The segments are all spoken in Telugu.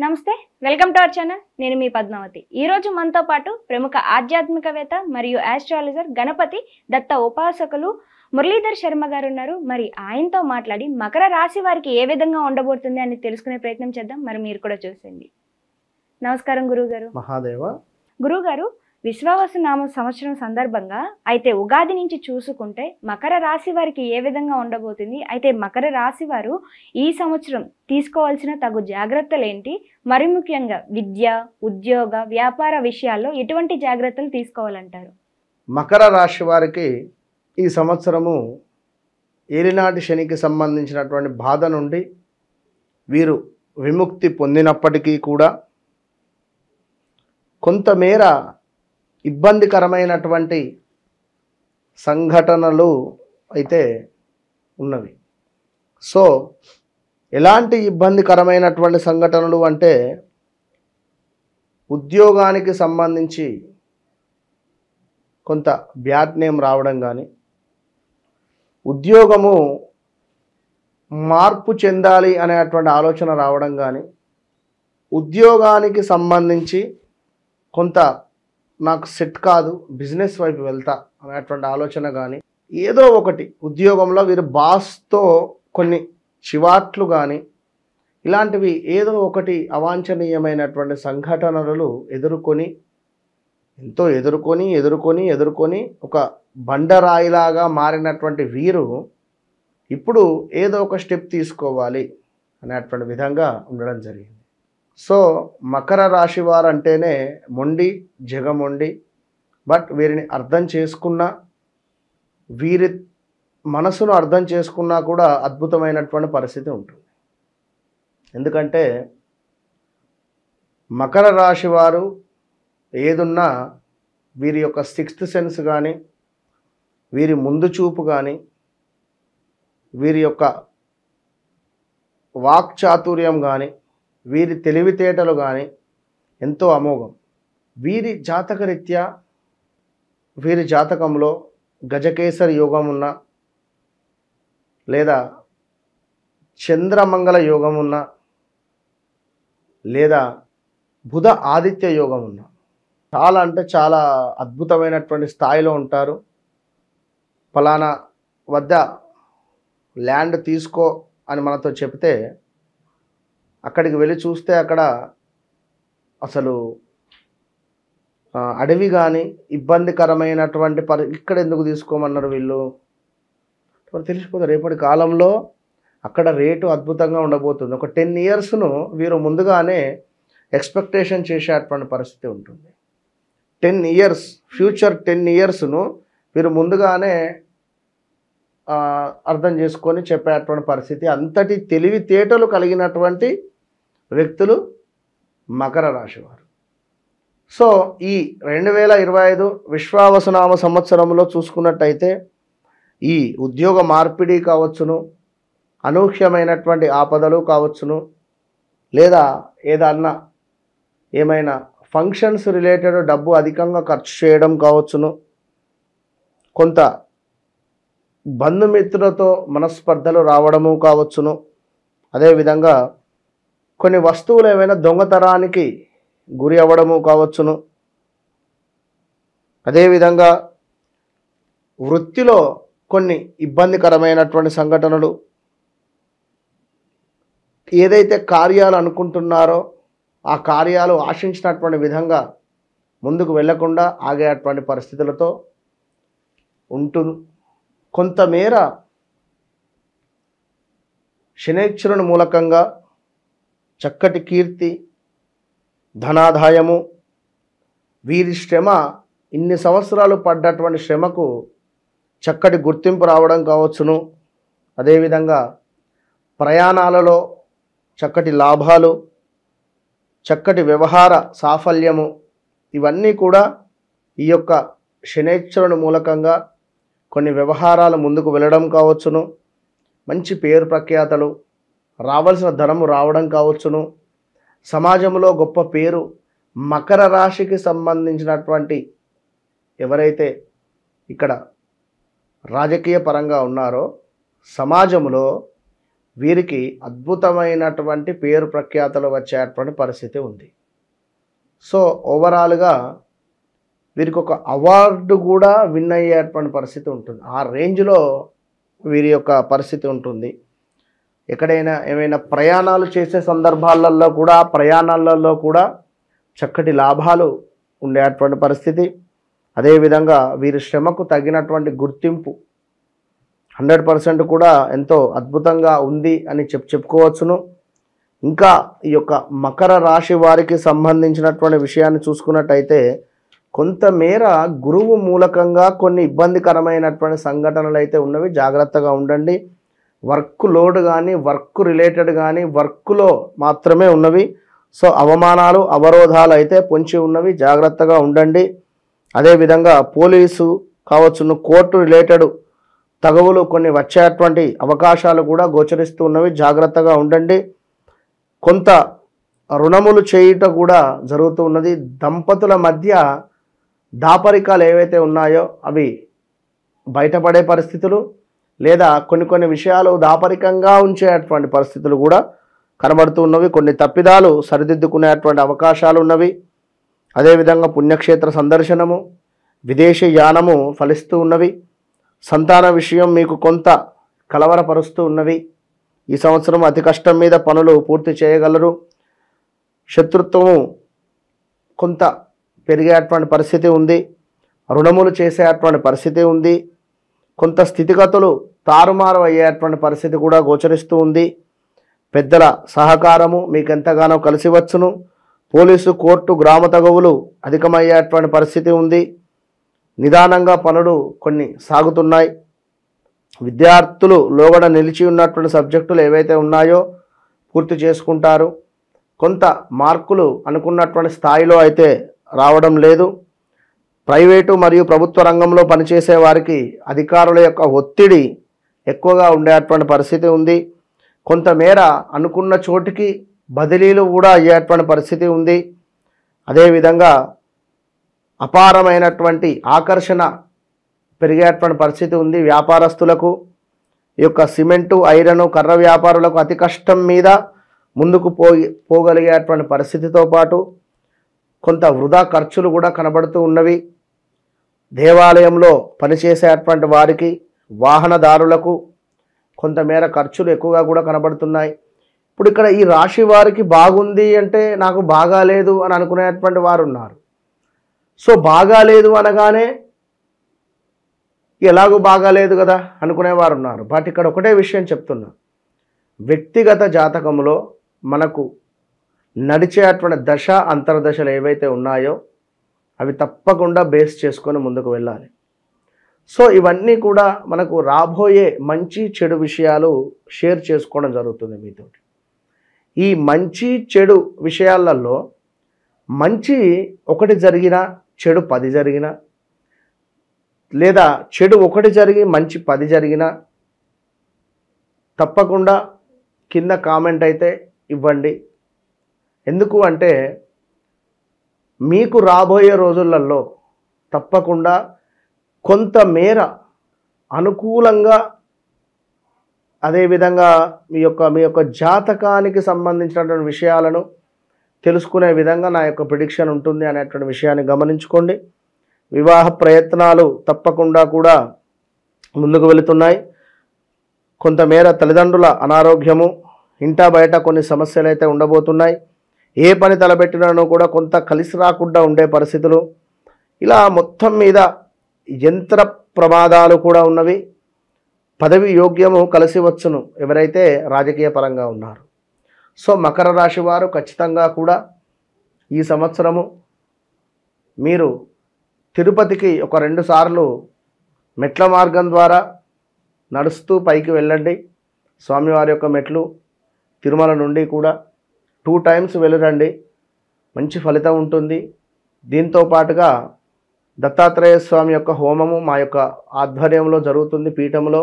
నమస్తే, వెల్కమ్ టు అవర్ ఛానల్. నేను మీ పద్మావతి. ఈ రోజు మనతో పాటు ప్రముఖ ఆధ్యాత్మికవేత్త మరియు ఆస్ట్రాలజర్ గణపతి దత్త ఉపాసకులు మురళీధర్ శర్మ గారు ఉన్నారు. మరి ఆయనతో మాట్లాడి మకర రాశి వారికి ఏ విధంగా ఉండబోతుంది అని తెలుసుకునే ప్రయత్నం చేద్దాం. మరి మీరు కూడా చూసేయండి. నమస్కారం గురువుగారు. మహాదేవ. గురువుగారు, విశ్వావసునామ సంవత్సరం సందర్భంగా అయితే ఉగాది నుంచి చూసుకుంటే మకర రాశి వారికి ఏ విధంగా ఉండబోతుంది, అయితే మకర రాశి వారు ఈ సంవత్సరం తీసుకోవాల్సిన తగు జాగ్రత్తలు ఏంటి, మరి ముఖ్యంగా విద్య, ఉద్యోగ, వ్యాపార విషయాల్లో ఎటువంటి జాగ్రత్తలు తీసుకోవాలంటారు? మకర రాశి వారికి ఈ సంవత్సరము ఏలినాటి శనికి సంబంధించినటువంటి బాధ నుండి వీరు విముక్తి పొందినప్పటికీ కూడా కొంతమేర ఇబ్బందికరమైనటువంటి సంఘటనలు అయితే ఉన్నవి. సో ఎలాంటి ఇబ్బందికరమైనటువంటి సంఘటనలు అంటే, ఉద్యోగానికి సంబంధించి కొంత బ్యాడ్ నేమ్ రావడం కానీ, ఉద్యోగము మార్పు చెందాలి అనేటువంటి ఆలోచన రావడం కానీ, ఉద్యోగానికి సంబంధించి కొంత నాకు సెట్ కాదు, బిజినెస్ వైపు వెళ్తా అనేటువంటి ఆలోచన కానీ, ఏదో ఒకటి ఉద్యోగంలో వీరు బాస్తో కొన్ని చివాట్లు కానీ, ఇలాంటివి ఏదో ఒకటి అవాంఛనీయమైనటువంటి సంఘటనలు ఎదుర్కొని ఒక బండరాయిలాగా మారినటువంటి వీరు ఇప్పుడు ఏదో ఒక స్టెప్ తీసుకోవాలి అనేటువంటి విధంగా ఉండడం జరిగింది. సో మకర రాశి వారు అంటేనే మొండి, జగమొండి. బట్ వీరిని అర్థం చేసుకున్నా, వీరి మనసును అర్థం చేసుకున్నా కూడా అద్భుతమైనటువంటి పరిస్థితి ఉంటుంది. ఎందుకంటే మకర రాశి వారు ఏదున్నా వీరి యొక్క సిక్స్త్ సెన్స్ కానీ, వీరి ముందు చూపు కానీ, వీరి యొక్క వాక్చాతుర్యం కానీ, వీరి తెలివితేటలు కానీ ఎంతో అమోఘం. వీరి జాతకరీత్యా వీరి జాతకంలో గజకేసరి యోగం ఉన్నా, లేదా చంద్రమంగళ యోగం ఉన్నా, లేదా బుధ ఆదిత్య యోగం ఉన్నా చాలా అంటే చాలా అద్భుతమైనటువంటి స్థాయిలో ఉంటారు. ఫలానా వద్ద ల్యాండ్ తీసుకో అని మనతో చెప్తే అక్కడికి వెళ్ళి చూస్తే అక్కడ అసలు అడవి కానీ ఇబ్బందికరమైనటువంటి ఇక్కడ ఎందుకు తీసుకోమన్నారు వీళ్ళు తెలిసిపోతుంది. రేపటి కాలంలో అక్కడ రేటు అద్భుతంగా ఉండబోతుంది. ఒక 10 ఇయర్స్ను వీరు ముందుగానే ఎక్స్పెక్టేషన్ చేసేటువంటి పరిస్థితి ఉంటుంది. 10 ఇయర్స్ ఫ్యూచర్ 10 ఇయర్స్ను వీరు ముందుగానే అర్థం చేసుకొని చెప్పేటువంటి పరిస్థితి. అంతటి తెలివితేటలు కలిగినటువంటి వ్యక్తులు మకర రాశి వారు. సో ఈ 2025 విశ్వావసునామ సంవత్సరంలో చూసుకున్నట్టయితే ఈ ఉద్యోగ మార్పిడి కావచ్చును, అనూహ్యమైనటువంటి ఆపదలు కావచ్చును, లేదా ఏమైనా ఫంక్షన్స్ రిలేటెడ్ డబ్బు అధికంగా ఖర్చు చేయడం కావచ్చును, కొంత బంధుమిత్రులతో మనస్పర్ధలు రావడము కావచ్చును, అదేవిధంగా కొన్ని వస్తువులు ఏమైనా దొంగతనానికి గురి అవ్వడము కావచ్చును, అదేవిధంగా వృత్తిలో కొన్ని ఇబ్బందికరమైనటువంటి సంఘటనలు, ఏదైతే కార్యాలు అనుకుంటున్నారో ఆ కార్యాలు ఆశించినటువంటి విధంగా ముందుకు వెళ్లకుండా ఆగేటువంటి పరిస్థితులతో ఉంటుంది. కొంతమేర శనైశ్వరుని మూలకంగా చక్కటి కీర్తి, ధనాదాయము, వీరి శ్రమ, ఇన్ని సంవత్సరాలు పడ్డటువంటి శ్రమకు చక్కటి గుర్తింపు రావడం కావచ్చును, అదేవిధంగా ప్రయాణాలలో చక్కటి లాభాలు, చక్కటి వ్యవహార సాఫల్యము, ఇవన్నీ కూడా ఈ యొక్క శనైశ్వరుని మూలకంగా కొన్ని వ్యవహారాలు ముందుకు వెళ్ళడం కావచ్చును, మంచి పేరు ప్రఖ్యాతలు, రావాల్సిన ధనము రావడం కావచ్చును, సమాజంలో గొప్ప పేరు. మకర రాశికి సంబంధించినటువంటి ఎవరైతే ఇక్కడ రాజకీయ పరంగా ఉన్నారో సమాజంలో వీరికి అద్భుతమైనటువంటి పేరు ప్రఖ్యాతలు వచ్చేటువంటి పరిస్థితి ఉంది. సో ఓవరాల్గా వీరికి ఒక అవార్డు కూడా విన్ అయ్యేటువంటి పరిస్థితి ఉంటుంది. ఆ రేంజ్లో వీరి యొక్క పరిస్థితి ఉంటుంది. ఎక్కడైనా ఏమైనా ప్రయాణాలు చేసే ప్రయాణాలలో కూడా చక్కటి లాభాలు ఉండేటువంటి పరిస్థితి. అదేవిధంగా వీరి శ్రమకు తగినటువంటి గుర్తింపు 100% కూడా ఎంతో అద్భుతంగా ఉంది అని చెప్పుకోవచ్చును. ఇంకా ఈ యొక్క మకర రాశి వారికి సంబంధించినటువంటి విషయాన్ని చూసుకున్నట్టయితే కొంతమేర గురువు మూలకంగా కొన్ని ఇబ్బందికరమైనటువంటి సంఘటనలు అయితే ఉన్నవి. జాగ్రత్తగా ఉండండి. వర్క్ లోడ్ కానీ వర్క్ రిలేటెడ్ కానీ వర్క్లో మాత్రమే ఉన్నవి. సో అవమానాలు అవరోధాలు అయితే పొంచి ఉన్నవి. జాగ్రత్తగా ఉండండి. అదేవిధంగా పోలీసు కావచ్చును, కోర్టు రిలేటెడ్ తగవులు కొన్ని వచ్చేటువంటి అవకాశాలు కూడా గోచరిస్తూ ఉన్నవి. జాగ్రత్తగా ఉండండి. కొంత రుణములు చేయుట కూడా జరుగుతూ ఉన్నది. దంపతుల మధ్య దాపరికాలు ఏవైతే ఉన్నాయో అవి బయటపడే పరిస్థితులు, లేదా కొన్ని విషయాలు దాపరికంగా ఉంచేటువంటి పరిస్థితులు కూడా కనబడుతూ ఉన్నవి. కొన్ని తప్పిదాలు సరిదిద్దుకునేటువంటి అవకాశాలు ఉన్నవి. అదేవిధంగా పుణ్యక్షేత్ర సందర్శనము, విదేశీ యానము ఫలిస్తూ ఉన్నవి. సంతాన విషయం మీకు కొంత కలవరపరుస్తూ ఉన్నవి. ఈ సంవత్సరం అతి కష్టం మీద పనులు పూర్తి చేయగలరు. శత్రుత్వము కొంత పెరిగేటువంటి పరిస్థితి ఉంది. రుణములు చేసేటువంటి పరిస్థితి ఉంది. కొంత స్థితిగతులు తారుమారు అయ్యేటువంటి పరిస్థితి కూడా గోచరిస్తూ ఉంది. పెద్దల సహకారము మీకు ఎంతగానో కలిసి వచ్చును. పోలీసు, కోర్టు, గ్రామ తగవులు అధికమయ్యేటువంటి పరిస్థితి ఉంది. నిదానంగా పనులు కొన్ని సాగుతున్నాయి. విద్యార్థులు లోగడ నిలిచి ఉన్నటువంటి సబ్జెక్టులు ఏవైతే ఉన్నాయో పూర్తి చేసుకుంటారు. కొంత మార్కులు అనుకున్నటువంటి స్థాయిలో అయితే రావడం లేదు. ప్రైవేటు మరియు ప్రభుత్వ రంగంలో పనిచేసే వారికి అధికారుల యొక్క ఒత్తిడి ఎక్కువగా ఉండేటువంటి పరిస్థితి ఉంది. కొంతమేర అనుకున్న చోటికి బదిలీలు కూడా అయ్యేటువంటి పరిస్థితి ఉంది. అదేవిధంగా అపారమైనటువంటి ఆకర్షణ పెరిగేటువంటి పరిస్థితి ఉంది. వ్యాపారస్తులకు ఈ యొక్క సిమెంటు, ఐరను, కర్ర వ్యాపారులకు అతి కష్టం మీద ముందుకు పోగలిగేటువంటి పరిస్థితితో పాటు కొంత వృధా ఖర్చులు కూడా కనబడుతూ ఉన్నవి. దేవాలయంలో పనిచేసేటువంటి వారికి, వాహనదారులకు కొంతమేర ఖర్చులు ఎక్కువగా కూడా కనబడుతున్నాయి. ఇప్పుడు ఇక్కడ ఈ రాశి వారికి బాగుంది అంటే నాకు బాగాలేదు అని అనుకునేటువంటి వారు ఉన్నారు. సో బాగాలేదు అనగానే ఎలాగూ బాగాలేదు కదా అనుకునేవారు ఉన్నారు. బట్ ఇక్కడ ఒకటే విషయం చెప్తున్నా, వ్యక్తిగత జాతకంలో మనకు నడిచేటువంటి దశ అంతర్దశలు ఏవైతే ఉన్నాయో అవి తప్పకుండా బేస్ చేసుకొని ముందుకు వెళ్ళాలి. సో ఇవన్నీ కూడా మనకు రాబోయే మంచి చెడు విషయాలు షేర్ చేసుకోవడం జరుగుతుంది మీతో. ఈ మంచి చెడు విషయాలలో మంచి ఒకటి జరిగినా చెడు 10 జరిగినా, లేదా చెడు ఒకటి జరిగి మంచి 10 జరిగినా తప్పకుండా కింద కామెంట్ అయితే ఇవ్వండి. ఎందుకు అంటే మీకు రాబోయే రోజులలో తప్పకుండా కొంతమేర అనుకూలంగా, అదేవిధంగా మీ యొక్క జాతకానికి సంబంధించినటువంటి విషయాలను తెలుసుకునే విధంగా నా యొక్క ప్రిడిక్షన్ ఉంటుంది అనేటువంటి విషయాన్ని గమనించుకోండి. వివాహ ప్రయత్నాలు తప్పకుండా కూడా ముందుకు వెళుతున్నాయి. కొంతమేర తల్లిదండ్రుల అనారోగ్యము, ఇంటా బయట కొన్ని సమస్యలు అయితే ఉండబోతున్నాయి. ఏ పని తలపెట్టినానో కూడా కొంత కలిసి రాకుండా ఉండే పరిస్థితులు, ఇలా మొత్తం మీద యంత్ర ప్రమాదాలు కూడా ఉన్నవి. పదవి యోగ్యము కలిసి వచ్చును ఎవరైతే రాజకీయ పరంగా ఉన్నారు. సో మకర రాశి వారు ఖచ్చితంగా కూడా ఈ సంవత్సరము మీరు తిరుపతికి ఒక 2 సార్లు మెట్ల మార్గం ద్వారా నడుస్తూ పైకి వెళ్ళండి. స్వామివారి యొక్క మెట్లు తిరుమల నుండి కూడా 2 టైమ్స్ వెళ్ళరండి, మంచి ఫలితం ఉంటుంది. దీంతో పాటుగా దత్తాత్రేయ స్వామి యొక్క హోమము మా యొక్క ఆధ్వర్యంలో జరుగుతుంది పీఠంలో.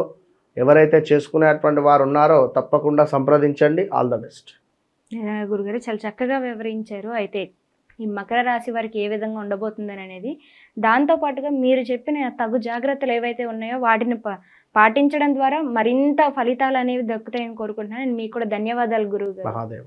ఎవరైతే చేసుకునేటువంటి వారు ఉన్నారో తప్పకుండా సంప్రదించండి. All the best. గురుగారు చాలా చక్కగా వివరించారు. అయితే ఈ మకర రాశి వారికి ఏ విధంగా ఉండబోతుందని అనేది, దాంతోపాటుగా మీరు చెప్పిన తగు జాగ్రత్తలు ఏవైతే ఉన్నాయో వాటిని పాటించడం ద్వారా మరింత ఫలితాలు అనేవి దక్కుతాయని కోరుకుంటున్నాను. మీకు కూడా ధన్యవాదాలు గురువు గారు. మహాదేవ.